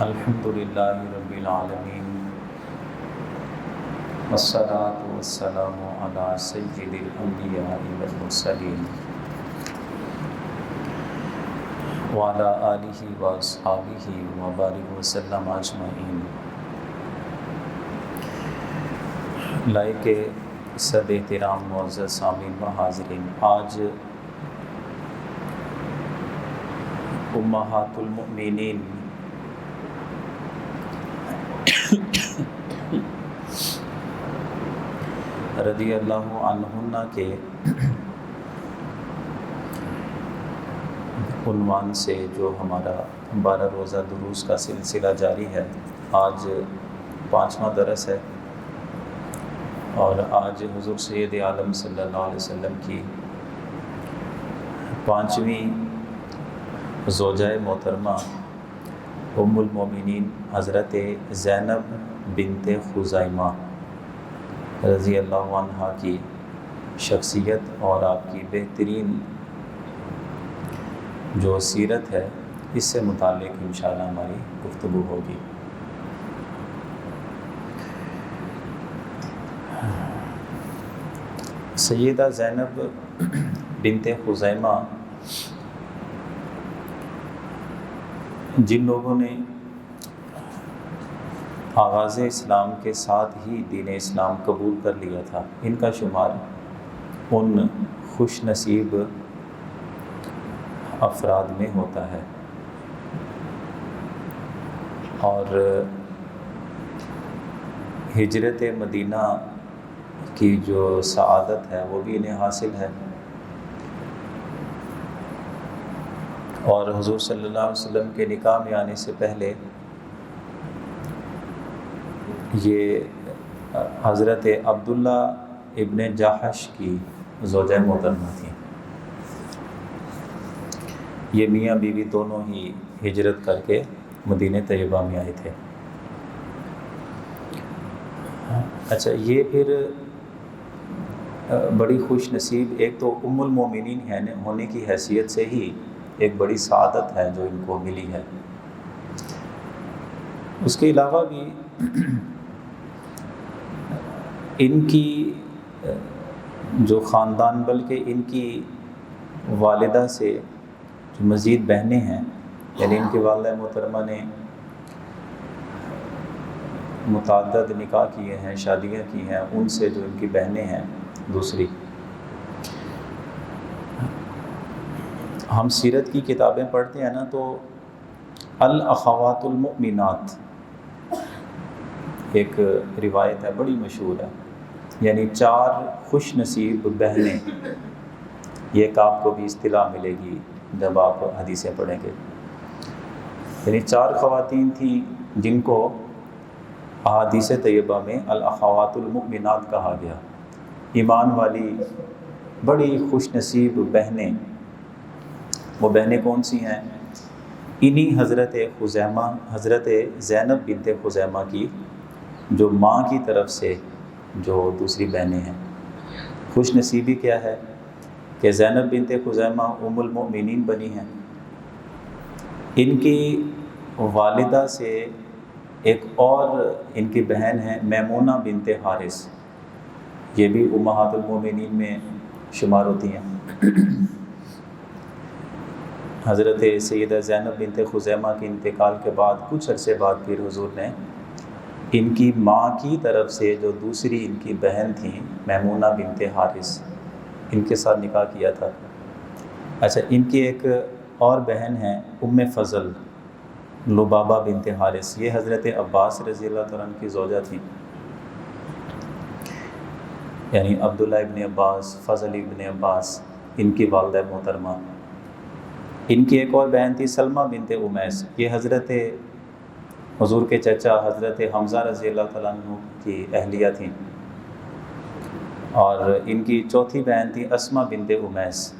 الحمد للہ رب العالمین والصلاة والسلام علی سید الانبیاء والمرسلین وعلی آلہ واصحابہ وبارک وسلم اجمعین۔ لائق صد احترام معزز سامعین و حاضرین، آج امہات المؤمنین رضی اللہ عنہن کے عنوان سے جو ہمارا 12 روزہ دروس کا سلسلہ جاری ہے، آج 5واں درس ہے اور آج حضور سید عالم صلی اللہ علیہ وسلم کی 5ویں زوجہ محترمہ ام المومنین حضرت زینب بنت خزیمہ رضی اللہ عنہ کی شخصیت اور آپ کی بہترین جو سیرت ہے، اس سے متعلق انشاءاللہ ہماری گفتگو ہوگی۔ سیدہ زینب بنت خزیمہ جن لوگوں نے آغاز اسلام کے ساتھ ہی دین اسلام قبول کر لیا تھا، ان کا شمار ان خوش نصیب افراد میں ہوتا ہے، اور ہجرت مدینہ کی جو سعادت ہے وہ بھی انہیں حاصل ہے، اور حضور صلی اللہ علیہ وسلم کے نکاح میں آنے سے پہلے یہ حضرت عبداللہ ابن جاحش کی زوجہ محترمہ تھیں۔ یہ میاں بیوی دونوں ہی ہجرت کر کے مدینہ طیبہ میں آئے تھے۔ اچھا، یہ پھر بڑی خوش نصیب، ایک تو ام المومنین ہونے کی حیثیت سے ہی ایک بڑی سعادت ہے جو ان کو ملی ہے۔ اس کے علاوہ بھی ان کی جو خاندان، بلکہ ان کی والدہ سے جو مزید بہنیں ہیں، یعنی ان کی والدہ محترمہ نے متعدد نکاح کیے ہیں، شادیاں کی ہیں، ان سے جو ان کی بہنیں ہیں دوسری، ہم سیرت کی کتابیں پڑھتے ہیں نا تو الاخوات المؤمنات ایک روایت ہے، بڑی مشہور ہے، یعنی 4 خوش نصیب بہنیں، یہ ایک آپ کو بھی اصطلاح ملے گی جب آپ حدیثیں پڑھیں گے، یعنی 4 خواتین تھیں جن کو احادیث طیبہ میں الاخوات المؤمنات کہا گیا، ایمان والی بڑی خوش نصیب بہنیں۔ وہ بہنیں کون سی ہیں؟ انہی حضرت خزیمہ، حضرت زینب بنت خزیمہ کی جو ماں کی طرف سے جو دوسری بہنیں ہیں۔ خوش نصیبی کیا ہے کہ زینب بنت خزیمہ ام المؤمنین بنی ہیں، ان کی والدہ سے ایک اور ان کی بہن ہے میمونہ بنت حارث، یہ بھی امہات المومنین میں شمار ہوتی ہیں۔ حضرت سیدہ زینب بنت خزیمہ کے انتقال کے بعد کچھ عرصے بعد پھر حضور نے ان کی ماں کی طرف سے جو دوسری ان کی بہن تھیں میمونہ بنت حارث، ان کے ساتھ نکاح کیا تھا۔ اچھا، ان کی ایک اور بہن ہیں ام فضل لبابہ بنت حارث، یہ حضرت عباس رضی اللہ تعالیٰ عنہ کی زوجہ تھیں، یعنی عبداللہ ابن عباس، فضل ابن عباس، ان کی والدہ محترمہ۔ ان کی ایک اور بہن تھی سلمہ بنت امیس، یہ حضرت حضور کے چچا حضرت حمزہ رضی اللہ تعالیٰ عنہ کی اہلیہ تھیں، اور ان کی چوتھی بہن تھی اسمہ بنت امیس،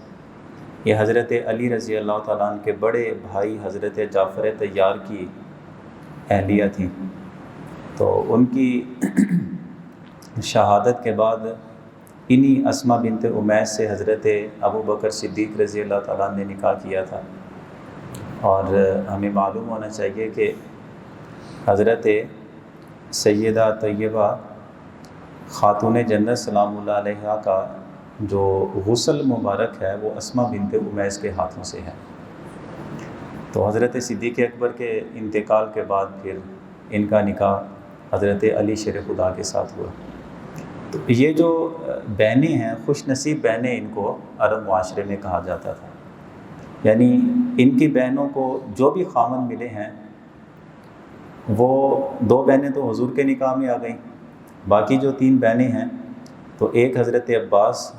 یہ حضرت علی رضی اللہ تعالیٰ عنہ کے بڑے بھائی حضرت جعفر طیار کی اہلیہ تھیں۔ تو ان کی شہادت کے بعد انہی اسمہ بنت امیس سے حضرت ابو بکر صدیق رضی اللہ تعالیٰ عنہ نے نکاح کیا تھا، اور ہمیں معلوم ہونا چاہیے کہ حضرت سیدہ طیبہ خاتون جنت سلام اللہ علیہا کا جو غسل مبارک ہے وہ اسماء بنت امیس کے ہاتھوں سے ہے۔ تو حضرت صدیق اکبر کے انتقال کے بعد پھر ان کا نکاح حضرت علی شیر خدا کے ساتھ ہوا۔ تو یہ جو بہنیں ہیں، خوش نصیب بہنیں ان کو عرب معاشرے میں کہا جاتا تھا، یعنی ان کی بہنوں کو جو بھی خامن ملے ہیں، وہ 2 بہنیں تو حضور کے نکاح میں آ گئیں، باقی جو 3 بہنیں ہیں تو ایک حضرت عباس،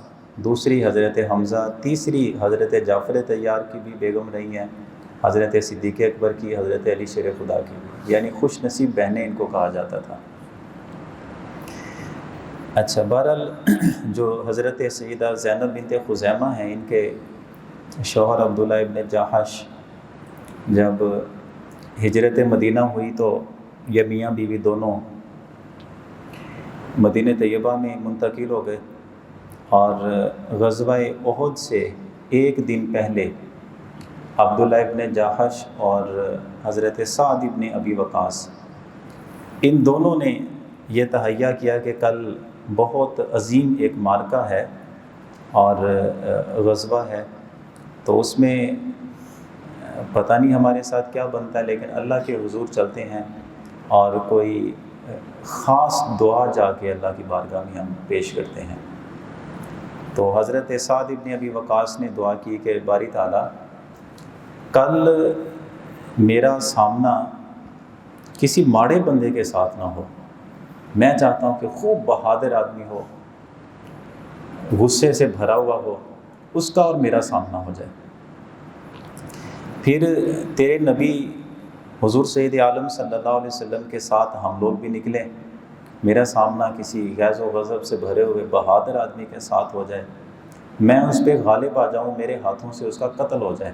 دوسری حضرت حمزہ، تیسری حضرت جعفر طیار کی بھی بیگم رہی ہیں، حضرت صدیق اکبر کی، حضرت علی شیر خدا کی، یعنی خوش نصیب بہنیں ان کو کہا جاتا تھا۔ اچھا، بہرحال جو حضرت سیدہ زینب بنت خزیمہ ہیں، ان کے شوہر عبداللہ ابن جاحش جب ہجرت مدینہ ہوئی تو یہ میاں بیوی دونوں مدینہ طیبہ میں منتقل ہو گئے، اور غزوہ احد سے 1 دن پہلے عبداللہ ابن جاحش اور حضرت سعد ابن ابی وقاص ان دونوں نے یہ تہیہ کیا کہ کل بہت عظیم ایک معرکہ ہے اور غزوہ ہے، تو اس میں پتہ نہیں ہمارے ساتھ کیا بنتا ہے، لیکن اللہ کے حضور چلتے ہیں اور کوئی خاص دعا جا کے اللہ کی بارگاہ میں ہم پیش کرتے ہیں۔ تو حضرت سعد ابن ابی وقاص نے دعا کی کہ باری تعالیٰ کل میرا سامنا کسی ماڑے بندے کے ساتھ نہ ہو، میں چاہتا ہوں کہ خوب بہادر آدمی ہو، غصے سے بھرا ہوا ہو، اس کا اور میرا سامنا ہو جائے۔ پھر تیرے نبی حضور سید عالم صلی اللہ علیہ وسلم کے ساتھ ہم لوگ بھی نکلیں، میرا سامنا کسی غیظ و غضب سے بھرے ہوئے بہادر آدمی کے ساتھ ہو جائے، میں اس پہ غالب آ جاؤں، میرے ہاتھوں سے اس کا قتل ہو جائے۔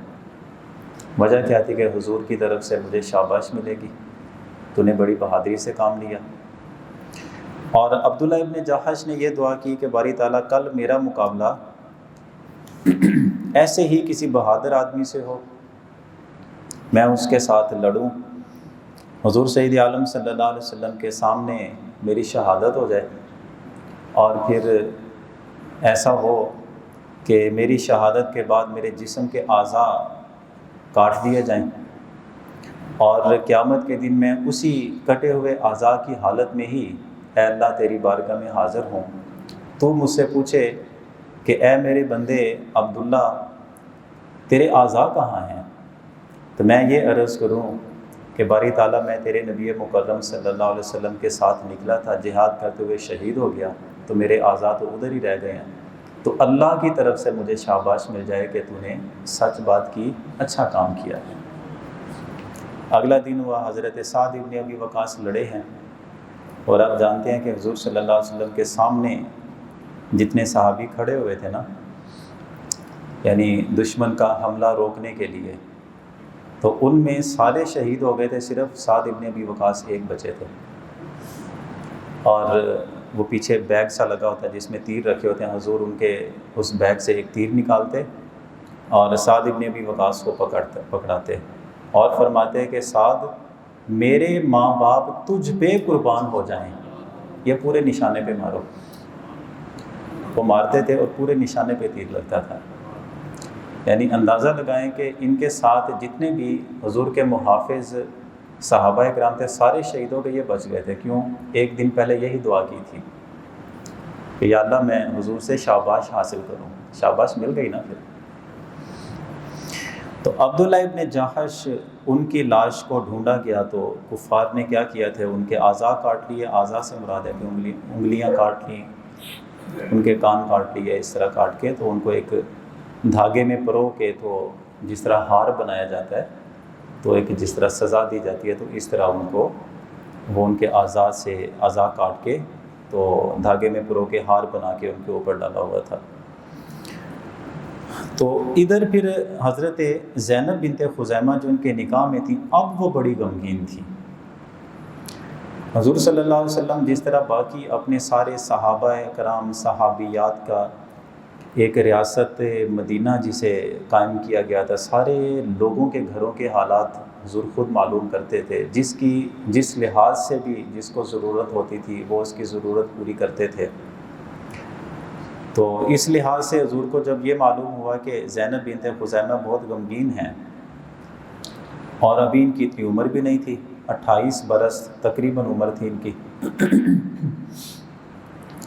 وجہ کیا تھی کہ حضور کی طرف سے مجھے شاباش ملے گی، تو نے بڑی بہادری سے کام لیا۔ اور عبداللہ ابن جاحش نے یہ دعا کی کہ باری تعالیٰ کل میرا مقابلہ ایسے ہی کسی بہادر آدمی سے ہو، میں اس کے ساتھ لڑوں، حضور سید عالم صلی اللہ علیہ وسلم کے سامنے میری شہادت ہو جائے، اور پھر ایسا ہو کہ میری شہادت کے بعد میرے جسم کے اعضاء کاٹ دیے جائیں، اور قیامت کے دن میں اسی کٹے ہوئے اعضاء کی حالت میں ہی اے اللہ تیری بارگاہ میں حاضر ہوں، تو مجھ سے پوچھے کہ اے میرے بندے عبداللہ تیرے اعضاء کہاں ہیں، تو میں یہ عرض کروں کہ باری تعالیٰ میں تیرے نبی مکرم صلی اللہ علیہ وسلم کے ساتھ نکلا تھا، جہاد کرتے ہوئے شہید ہو گیا، تو میرے اعضاء تو ادھر ہی رہ گئے ہیں، تو اللہ کی طرف سے مجھے شاباش مل جائے کہ تو نے سچ بات کی، اچھا کام کیا ہے۔ اگلا دن ہوا، حضرت سعد ابن ابی وقاص لڑے ہیں، اور آپ جانتے ہیں کہ حضور صلی اللہ علیہ وسلم کے سامنے جتنے صحابی کھڑے ہوئے تھے نا، یعنی دشمن کا حملہ روکنے کے لیے، تو ان میں سارے شہید ہو گئے تھے، صرف سعد ابن ابی وقاص ایک بچے تھے، اور وہ پیچھے بیگ سا لگا ہوتا ہے جس میں تیر رکھے ہوتے ہیں، حضور ان کے اس بیگ سے ایک تیر نکالتے اور سعد ابن ابی وقاص کو پکڑاتے اور فرماتے کہ سعد میرے ماں باپ تجھ پہ قربان ہو جائیں، یہ پورے نشانے پہ مارو۔ وہ مارتے تھے اور پورے نشانے پہ تیر لگتا تھا، یعنی اندازہ لگائیں کہ ان کے ساتھ جتنے بھی حضور کے محافظ صحابہ کرام تھے سارے شہید ہو کے یہ بچ گئے تھے۔ کیوں؟ ایک دن پہلے یہی دعا کی تھی کہ یا اللہ میں حضور سے شاباش حاصل کروں، شاباش مل گئی نا پھر۔ تو عبداللہ ابن جاحش ان کی لاش کو ڈھونڈا گیا تو کفار نے کیا کیا تھے، ان کے اعضاء کاٹ لیے، اعضاء سے مراد ہے کہ انگلیاں کاٹ لیں، ان کے کان کاٹ لیے، اس طرح کاٹ کے تو ان کو ایک دھاگے میں پرو کے، تو جس طرح ہار بنایا جاتا ہے تو ایک جس طرح سزا دی جاتی ہے، تو اس طرح ان کو وہ ان کے اعضاء سے اعضاء کاٹ کے تو دھاگے میں پرو کے ہار بنا کے ان کے اوپر ڈالا ہوا تھا۔ تو ادھر پھر حضرت زینب بنت خزیمہ جو ان کے نکاح میں تھی، اب وہ بڑی غمگین تھی۔ حضور صلی اللہ علیہ وسلم جس طرح باقی اپنے سارے صحابہ کرام صحابیات کا ایک ریاست مدینہ جسے قائم کیا گیا تھا، سارے لوگوں کے گھروں کے حالات حضور خود معلوم کرتے تھے، جس لحاظ سے بھی جس کو ضرورت ہوتی تھی وہ اس کی ضرورت پوری کرتے تھے۔ تو اس لحاظ سے حضور کو جب یہ معلوم ہوا کہ زینب بنت خزیمہ بہت غمگین ہیں اور ابھی ان کی اتنی عمر بھی نہیں تھی، 28 برس تقریباً عمر تھی ان کی،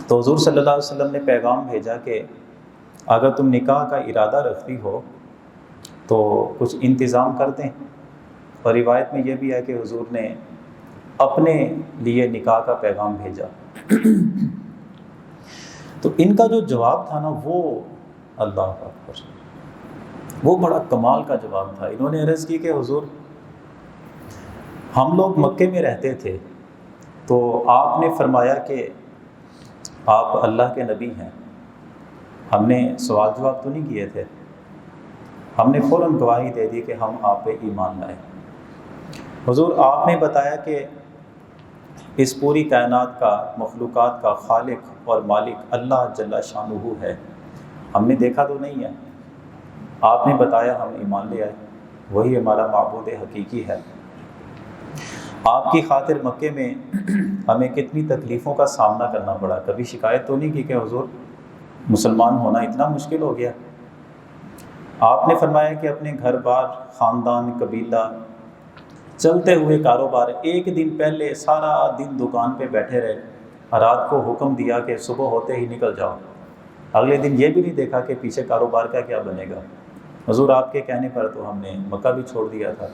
تو حضور صلی اللہ علیہ وسلم نے پیغام بھیجا کہ اگر تم نکاح کا ارادہ رکھتی ہو تو کچھ انتظام کر دیں۔ اور روایت میں یہ بھی ہے کہ حضور نے اپنے لیے نکاح کا پیغام بھیجا۔ تو ان کا جو جواب تھا نا وہ اللہ اکبر، وہ بڑا کمال کا جواب تھا۔ انہوں نے عرض کی کہ حضور ہم لوگ مکے میں رہتے تھے تو آپ نے فرمایا کہ آپ اللہ کے نبی ہیں، ہم نے سوال جواب تو نہیں کیے تھے، ہم نے فوراً گواہی دے دی کہ ہم آپ پہ ایمان لائے۔ حضور آپ نے بتایا کہ اس پوری کائنات کا، مخلوقات کا خالق اور مالک اللہ جل شانہ ہے، ہم نے دیکھا تو نہیں ہے، آپ نے بتایا ہم ایمان لے آئے، وہی ہمارا معبود حقیقی ہے۔ آپ کی خاطر مکے میں ہمیں کتنی تکلیفوں کا سامنا کرنا پڑا، کبھی شکایت تو نہیں کی کہ حضور مسلمان ہونا اتنا مشکل ہو گیا۔ آپ نے فرمایا کہ اپنے گھر بار، خاندان، قبیلہ، چلتے ہوئے کاروبار، ایک دن پہلے سارا دن دکان پہ بیٹھے رہے، رات کو حکم دیا کہ صبح ہوتے ہی نکل جاؤ، اگلے دن یہ بھی نہیں دیکھا کہ پیچھے کاروبار کا کیا بنے گا۔ حضور آپ کے کہنے پر تو ہم نے مکہ بھی چھوڑ دیا تھا۔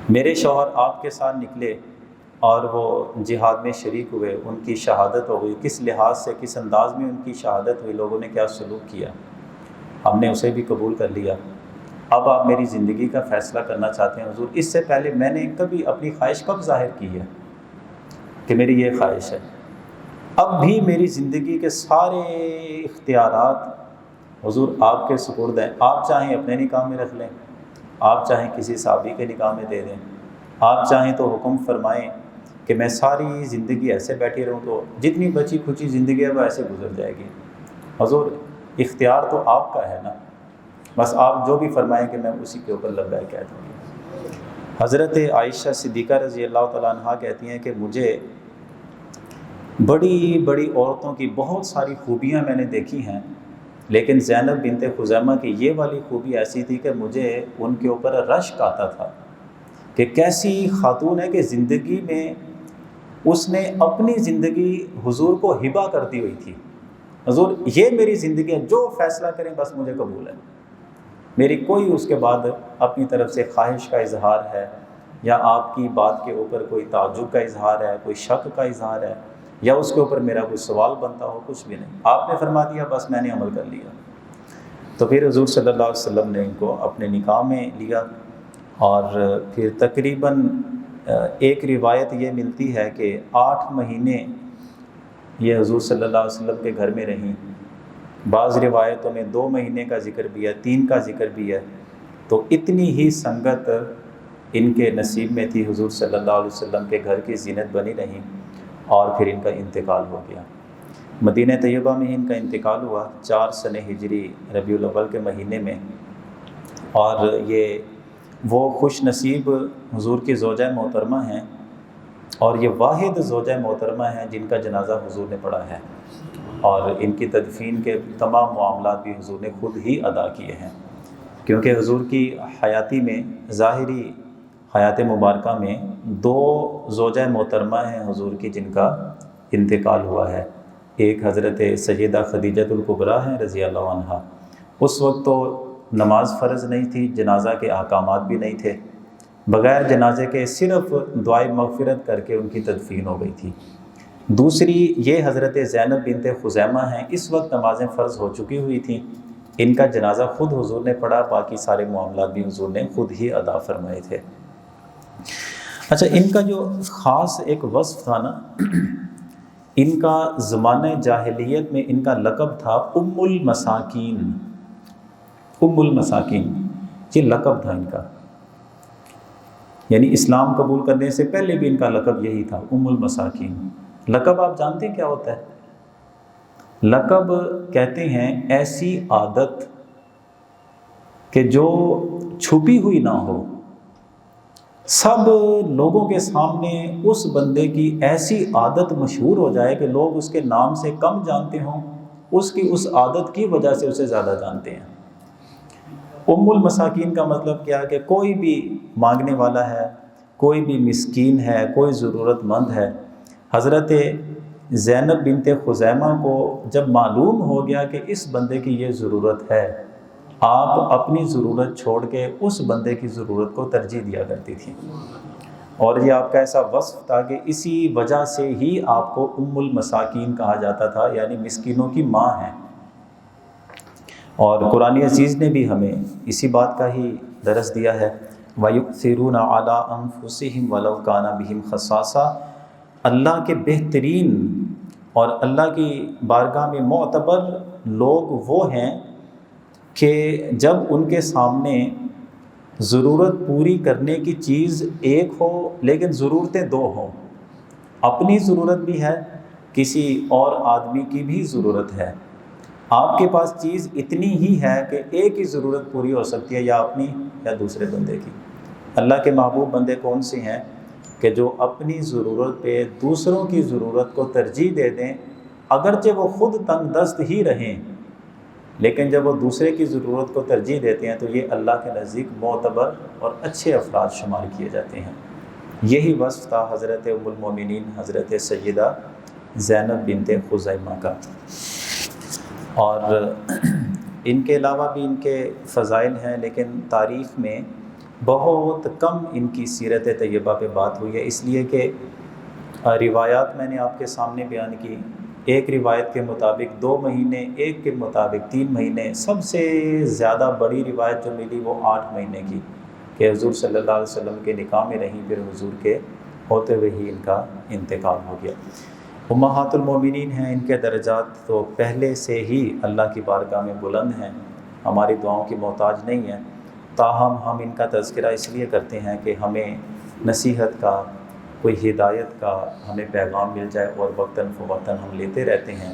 میرے شوہر آپ کے ساتھ نکلے اور وہ جہاد میں شریک ہوئے، ان کی شہادت ہو گئی، کس لحاظ سے، کس انداز میں ان کی شہادت ہوئی، لوگوں نے کیا سلوک کیا، ہم نے اسے بھی قبول کر لیا۔ اب آپ میری زندگی کا فیصلہ کرنا چاہتے ہیں حضور، اس سے پہلے میں نے کبھی اپنی خواہش کب ظاہر کی ہے کہ میری یہ خواہش ہے؟ اب بھی میری زندگی کے سارے اختیارات حضور آپ کے سپرد ہیں، آپ چاہیں اپنے نکاح میں رکھ لیں، آپ چاہیں کسی صحابی کے نکاح میں دے دیں، آپ چاہیں تو حکم فرمائیں کہ میں ساری زندگی ایسے بیٹھی رہوں، تو جتنی بچی کھچی زندگی ہے وہ ایسے گزر جائے گی۔ حضور اختیار تو آپ کا ہے نا، بس آپ جو بھی فرمائیں کہ میں اسی کے اوپر لبیک کہہ دوں گی۔ حضرت عائشہ صدیقہ رضی اللہ تعالیٰ عنہا کہتی ہیں کہ مجھے بڑی بڑی عورتوں کی بہت ساری خوبیاں میں نے دیکھی ہیں، لیکن زینب بنت خزیمہ کی یہ والی خوبی ایسی تھی کہ مجھے ان کے اوپر رشک آتا تھا کہ کیسی خاتون ہے کہ زندگی میں اس نے اپنی زندگی حضور کو ہبہ کرتی ہوئی تھی۔ حضور یہ میری زندگی ہے، جو فیصلہ کریں بس مجھے قبول ہے، میری کوئی اس کے بعد اپنی طرف سے خواہش کا اظہار ہے یا آپ کی بات کے اوپر کوئی تعجب کا اظہار ہے، کوئی شک کا اظہار ہے یا اس کے اوپر میرا کوئی سوال بنتا ہو، کچھ بھی نہیں، آپ نے فرما دیا بس میں نے عمل کر لیا۔ تو پھر حضور صلی اللہ علیہ وسلم نے ان کو اپنے نکاح میں لیا، اور پھر تقریباً ایک روایت یہ ملتی ہے کہ 8 مہینے یہ حضور صلی اللہ علیہ وسلم کے گھر میں رہیں، بعض روایتوں میں 2 مہینے کا ذکر بھی ہے، 3 کا ذکر بھی ہے۔ تو اتنی ہی سنگت ان کے نصیب میں تھی، حضور صلی اللہ علیہ وسلم کے گھر کی زینت بنی رہیں، اور پھر ان کا انتقال ہو گیا۔ مدینہ طیبہ میں ان کا انتقال ہوا 4 سنہ ہجری ربیع الاول کے مہینے میں، اور یہ وہ خوش نصیب حضور کی زوجہ محترمہ ہیں، اور یہ واحد زوجہ محترمہ ہیں جن کا جنازہ حضور نے پڑھا ہے، اور ان کی تدفین کے تمام معاملات بھی حضور نے خود ہی ادا کیے ہیں، کیونکہ حضور کی حیاتی میں، ظاہری حیات مبارکہ میں 2 زوجہ محترمہ ہیں حضور کی جن کا انتقال ہوا ہے۔ ایک حضرت سیدہ خدیجہ الکبریٰ ہیں رضی اللہ عنہا، اس وقت تو نماز فرض نہیں تھی، جنازہ کے احکامات بھی نہیں تھے، بغیر جنازے کے صرف دعائے مغفرت کر کے ان کی تدفین ہو گئی تھی۔ دوسری یہ حضرت زینب بنت خزیمہ ہیں، اس وقت نمازیں فرض ہو چکی ہوئی تھیں، ان کا جنازہ خود حضور نے پڑھا، باقی سارے معاملات بھی حضور نے خود ہی ادا فرمائے تھے۔ اچھا، ان کا جو خاص ایک وصف تھا نا، ان کا زمانہ جاہلیت میں ان کا لقب تھا ام المساکین۔ ام المساکین یہ لقب تھا ان کا، یعنی اسلام قبول کرنے سے پہلے بھی ان کا لقب یہی تھا، ام المساکین۔ لقب آپ جانتے ہیں کیا ہوتا ہے؟ لقب کہتے ہیں ایسی عادت کہ جو چھپی ہوئی نہ ہو سب لوگوں کے سامنے اس بندے کی ایسی عادت مشہور ہو جائے کہ لوگ اس کے نام سے کم جانتے ہوں، اس کی اس عادت کی وجہ سے اسے زیادہ جانتے ہیں۔ ام المساکین کا مطلب کیا ہے کہ کوئی بھی مانگنے والا ہے، کوئی بھی مسکین ہے، کوئی ضرورت مند ہے۔ حضرت زینب بنت خزیمہ کو جب معلوم ہو گیا کہ اس بندے کی یہ ضرورت ہے، آپ اپنی ضرورت چھوڑ کے اس بندے کی ضرورت کو ترجیح دیا کرتی تھی، اور یہ آپ کا ایسا وصف تھا کہ اسی وجہ سے ہی آپ کو ام المساکین کہا جاتا تھا، یعنی مسکینوں کی ماں ہیں۔ اور قرآن عزیز نے بھی ہمیں اسی بات کا ہی درس دیا ہے، وَيُؤْثِرُونَ عَلَىٰ أَنفُسِهِمْ وَلَوْ كَانَ بِهِمْ خَصَاصَةٌ، اللہ کے بہترین اور اللہ کی بارگاہ میں معتبر لوگ وہ ہیں کہ جب ان کے سامنے ضرورت پوری کرنے کی چیز ایک ہو لیکن ضرورتیں دو ہوں، اپنی ضرورت بھی ہے، کسی اور آدمی کی بھی ضرورت ہے، آپ کے پاس چیز اتنی ہی ہے کہ ایک ہی ضرورت پوری ہو سکتی ہے، یا اپنی یا دوسرے بندے کی۔ اللہ کے محبوب بندے کون سے ہیں کہ جو اپنی ضرورت پہ دوسروں کی ضرورت کو ترجیح دے دیں، اگرچہ وہ خود تنگ دست ہی رہیں، لیکن جب وہ دوسرے کی ضرورت کو ترجیح دیتے ہیں تو یہ اللہ کے نزدیک معتبر اور اچھے افراد شمار کیے جاتے ہیں۔ یہی وصف تھا حضرت ام المومنین حضرت سیدہ زینب بنت خزیمہ کا۔ اور ان کے علاوہ بھی ان کے فضائل ہیں، لیکن تاریخ میں بہت کم ان کی سیرت طیبہ پہ بات ہوئی ہے، اس لیے کہ روایات میں نے آپ کے سامنے بیان کی۔ ایک روایت کے مطابق 2 مہینے، ایک کے مطابق 3 مہینے، سب سے زیادہ بڑی روایت جو ملی وہ 8 مہینے کی، کہ حضور صلی اللہ علیہ وسلم کے نکاح میں رہیں، پھر حضور کے ہوتے ہوئے ہی ان کا انتقال ہو گیا۔ امہات المومنین ہیں، ان کے درجات تو پہلے سے ہی اللہ کی بارگاہ میں بلند ہیں، ہماری دعاؤں کی محتاج نہیں ہیں، تاہم ہم ان کا تذکرہ اس لیے کرتے ہیں کہ ہمیں نصیحت کا، کوئی ہدایت کا ہمیں پیغام مل جائے، اور وقتاً فوقتاً ہم لیتے رہتے ہیں۔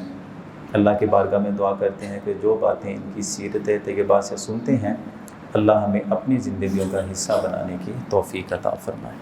اللہ کی بارگاہ میں دعا کرتے ہیں کہ جو باتیں ان کی سیرت طیبہ سے سنتے ہیں، اللہ ہمیں اپنی زندگیوں کا حصہ بنانے کی توفیق عطا فرمائے۔